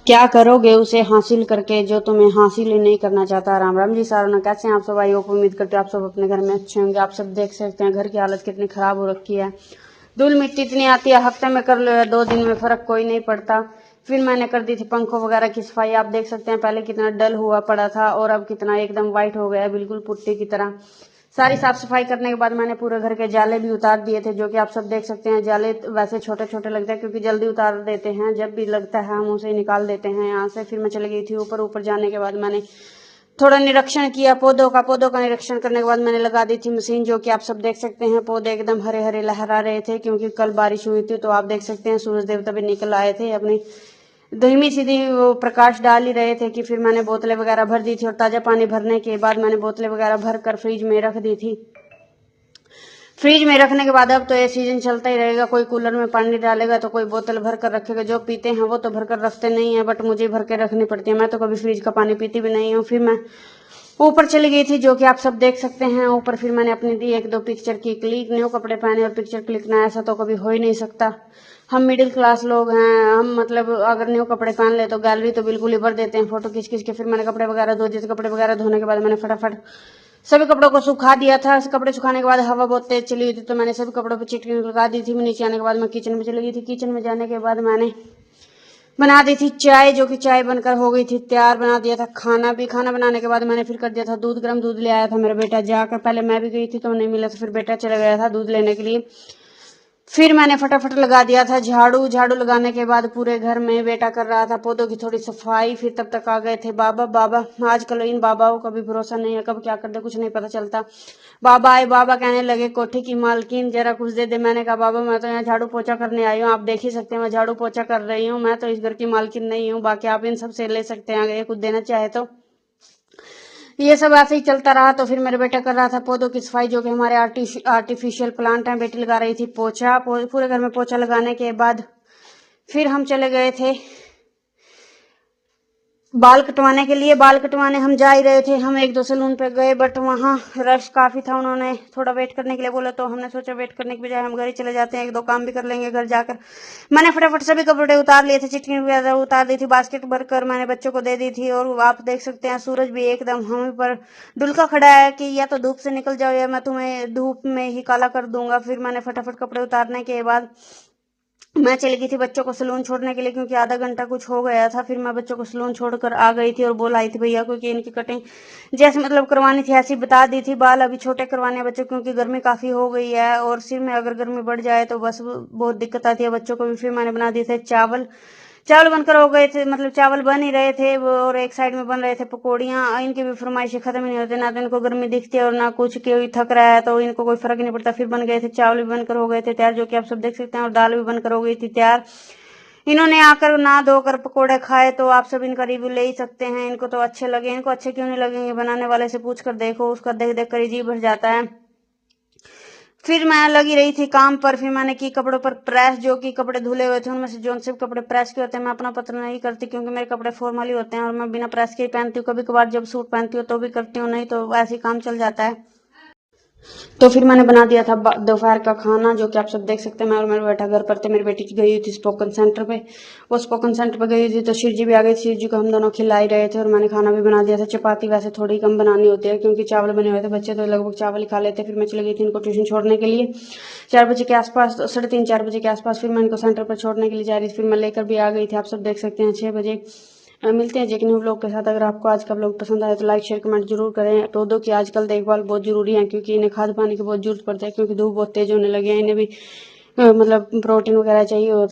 क्या करोगे उसे हासिल करके जो तुम्हें हासिल ही नहीं करना चाहता। राम राम जी सारों, कैसे हैं आप सब। आई होप उम्मीद करते हो आप सब अपने घर में अच्छे होंगे। आप सब देख सकते हैं घर की हालत कितनी खराब हो रखी है। धूल मिट्टी इतनी आती है, हफ्ते में कर लो या 2 दिन में फर्क कोई नहीं पड़ता। फिर मैंने कर दी थी पंखों वगैरह की सफाई। आप देख सकते हैं पहले कितना डल हुआ पड़ा था और अब कितना एकदम व्हाइट हो गया है, बिल्कुल पुट्टी की तरह। सारी साफ सफाई करने के बाद मैंने पूरे घर के जाले भी उतार दिए थे, जो कि आप सब देख सकते हैं। जाले वैसे छोटे छोटे लगते हैं क्योंकि जल्दी उतार देते हैं, जब भी लगता है हम उसे निकाल देते हैं यहाँ से। फिर मैं चली गई थी ऊपर। ऊपर जाने के बाद मैंने थोड़ा निरीक्षण किया पौधों का निरीक्षण करने के बाद मैंने लगा दी थी मशीन, जो कि आप सब देख सकते हैं। पौधे एकदम हरे हरे लहरा रहे थे क्योंकि कल बारिश हुई थी। तो आप देख सकते हैं सूरज देवता भी निकल आए थे, अपनी धीमी सीधी वो प्रकाश डाल ही रहे थे। कि फिर मैंने बोतलें वगैरह भर दी थी और ताजा पानी भरने के बाद मैंने बोतलें वगैरह भर कर फ्रिज में रख दी थी। फ्रिज में रखने के बाद अब तो ये सीजन चलता ही रहेगा, कोई कूलर में पानी डालेगा तो कोई बोतल भर कर रखेगा। जो पीते हैं वो तो भर कर रखते नहीं है, बट मुझे भर के रखनी पड़ती है। मैं तो कभी फ्रिज का पानी पीती भी नहीं हूँ। फिर मैं ऊपर चली गई थी, जो कि आप सब देख सकते हैं। ऊपर फिर मैंने अपनी दी 1-2 पिक्चर की क्लिक। न्यू कपड़े पहने और पिक्चर क्लिक ना, ऐसा तो कभी हो ही नहीं सकता। हम मिडिल क्लास लोग हैं, हम मतलब अगर न्यू कपड़े पहन ले तो गैलरी तो बिल्कुल ही भर देते हैं फोटो खींच खींच के। फिर मैंने कपड़े वगैरह धो दिए थे। कपड़े वगैरह धोने के बाद मैंने फटाफट सभी कपड़ों को सुखा दिया था। कपड़े सुखाने के बाद हवा बहुत तेज चली हुई थी, तो मैंने सभी कपड़ों पर चिटकी लगा दी थी। नीचे आने के बाद मैं किचन में चली गई थी। किचन में जाने के बाद मैंने बना दी थी चाय, जो कि चाय बनकर हो गई थी तैयार। बना दिया था खाना भी। खाना बनाने के बाद मैंने फिर कर दिया था दूध गर्म। दूध ले आया था मेरा बेटा जाकर। पहले मैं भी गई थी तो नहीं मिला, तो फिर बेटा चला गया था दूध लेने के लिए। फिर मैंने फटाफट लगा दिया था झाड़ू। झाड़ू लगाने के बाद पूरे घर में बेटा कर रहा था पौधों की थोड़ी सफाई। फिर तब तक आ गए थे बाबा। बाबा आजकल इन बाबाओं का भी भरोसा नहीं है, कब क्या कर दे कुछ नहीं पता चलता। बाबा आए, बाबा कहने लगे कोठी की मालकिन जरा कुछ दे दे। मैंने कहा बाबा मैं तो यहाँ झाड़ू पोछा करने आई हूँ, आप देख ही सकते हैं मैं झाड़ू पोछा कर रही हूँ, मैं तो इस घर की मालकिन नहीं हूँ। बाकी आप इन सब से ले सकते हैं अगर ये कुछ देना चाहे तो। ये सब ऐसे ही चलता रहा। तो फिर मेरे बेटा कर रहा था पौधों की सफाई, जो कि हमारे आर्टिफिशियल प्लांट हैं। बेटी लगा रही थी पोछा। पूरे घर में पोछा लगाने के बाद फिर हम चले गए थे बाल कटवाने के लिए। बाल कटवाने हम जा ही रहे थे। हम 1-2 सैलून पे गए, बट वहाँ रश काफी था। उन्होंने थोड़ा वेट करने के लिए बोला, तो हमने सोचा वेट करने के बजाय हम घर ही चले जाते हैं, 1-2 काम भी कर लेंगे घर जाकर। मैंने फटाफट सभी कपड़े उतार लिए थे, चिटकी वगैरह उतार दी थी, बास्केट भर कर मैंने बच्चों को दे दी थी। और आप देख सकते हैं सूरज भी एकदम हम पर डुलका खड़ा है कि या तो धूप से निकल जाओ या मैं तुम्हें धूप में ही काला कर दूंगा। फिर मैंने फटाफट कपड़े उतारने के बाद मैं चली गई थी बच्चों को सलून छोड़ने के लिए, क्योंकि आधा घंटा कुछ हो गया था। फिर मैं बच्चों को सलून छोड़कर आ गई थी और बोल आई थी भैया को कि इनकी कटिंग जैसे मतलब करवानी थी ऐसी बता दी थी। बाल अभी छोटे करवाने हैं बच्चों, क्योंकि गर्मी काफी हो गई है और सिर में अगर गर्मी बढ़ जाए तो बस बहुत दिक्कत आती है बच्चों को भी। फिर मैंने बना दिए थे चावल। चावल बनकर हो गए थे, मतलब चावल बन ही रहे थे और एक साइड में बन रहे थे पकौड़ियाँ। इनकी भी फरमाइशें खत्म ही नहीं होती, ना तो इनको गर्मी दिखती है और ना कुछ। कोई थक रहा है तो इनको कोई फर्क नहीं पड़ता। फिर बन गए थे चावल भी बनकर हो गए थे तैयार, जो कि आप सब देख सकते हैं, और दाल भी बनकर हो गई थी तैयार। इन्होंने आकर नहा धोकर पकोड़े खाए, तो आप सब इनका रिव्यू ले ही सकते हैं। इनको तो अच्छे लगे। इनको अच्छे क्यों नहीं लगेंगे, बनाने वाले से पूछ कर देखो, उसका देख देख कर जी भर जाता है। फिर मैं लगी रही थी काम पर। फिर मैंने की कपड़ों पर प्रेस, जो कि कपड़े धुले हुए थे उनमें से जो से कपड़े प्रेस के होते हैं मैं अपना पत्र नहीं करती, क्योंकि मेरे कपड़े फॉर्मली होते हैं और मैं बिना प्रेस के ही पहनती हूँ। कभी कभार जब सूट पहनती हूँ तो भी करती हूँ, नहीं तो ऐसे ही काम चल जाता है। तो फिर मैंने बना दिया था दोपहर का खाना, जो कि आप सब देख सकते हैं। मैं और मेरा बेटा घर पर थे। मेरी बेटी गई हुई थी स्पोकन सेंटर पे। वो स्पोकन सेंटर पे गई हुई थी तो शिव जी भी आ गई थी। शिव जी को हम दोनों खिला ही रहे थे और मैंने खाना भी बना दिया था। चपाती वैसे थोड़ी कम बनानी होती है क्योंकि चावल बने हुए थे, बच्चे तो लगभग चावल ही खा लेते। फिर मैं चली गई थी इनको ट्यूशन छोड़ने के लिए 4 बजे के आसपास, 3:30-4 बजे के आसपास। फिर मैं इनको सेंटर पर छोड़ने के लिए जा रही थी। फिर मैं लेकर भी आ गई थी, आप सब देख सकते हैं 6 बजे। मिलते हैं एक न्यू व्लॉग के साथ। अगर आपको आज का व्लॉग पसंद आए तो लाइक शेयर कमेंट जरूर करें। पौधों की आजकल देखभाल बहुत जरूरी है, क्योंकि इन्हें खाद पानी की बहुत जरूरत पड़ती है, क्योंकि धूप बहुत तेज होने लगी है। इन्हें भी मतलब प्रोटीन वगैरह चाहिए होता है।